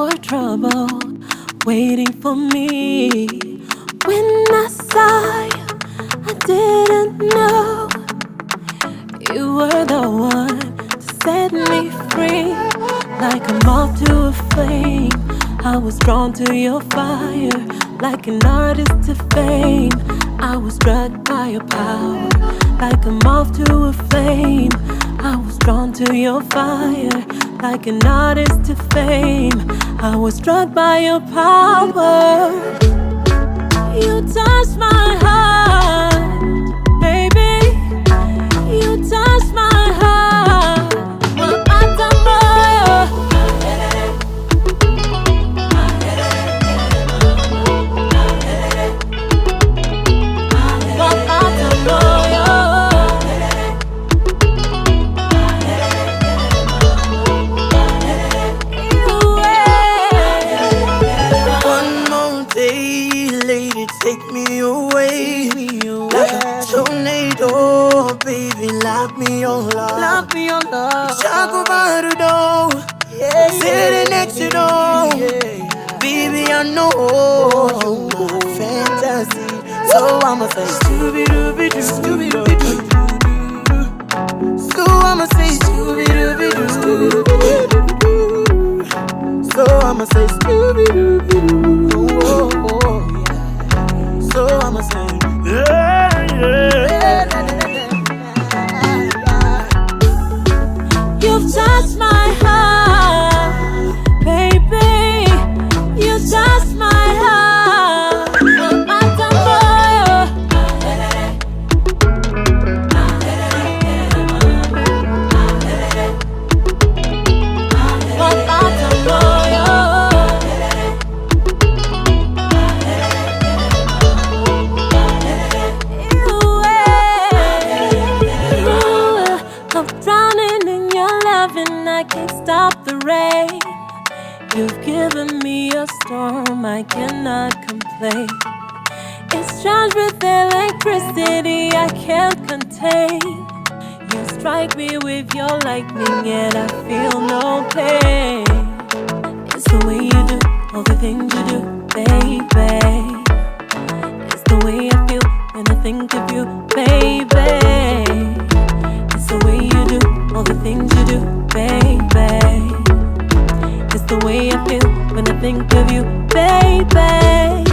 were trouble waiting for me. When I saw you, I didn't know you were the one to set me free. Like a moth to a flame, I was drawn to your fire. Like an artist to fame, I was struck by your power. Like a moth to a flame, I was drawn to your fire. Like an artist to fame, I was struck by your power. You touched my heart, baby. You touched my heart. Wabata Moyo. Wabata Moyo. Take me away, like a tornado, baby, lock me on love. Chaco Barudo, sitting next to you, baby, I know you my fantasy. So I'ma say Scooby-Dooby-Doo, Scooby-Dooby-Doo. So I'ma say Scooby-Dooby-Doo. So I'ma say Scooby-Dooby-Doo. So I'ma say, You've touched my heart, baby. You touched my heart. Wabata Moyo. Wabata Moyo. I'm drowning in your love and I can't stop the rain. You've given me a storm, I cannot complain. It's charged with electricity I can't contain. You strike me with your lightning yet I feel no pain. It's the way you do all the things you do, baby. It's the way I feel when I think of you, baby. It's the way you do all the things you do, baby. It's the way I feel when I think of you, baby.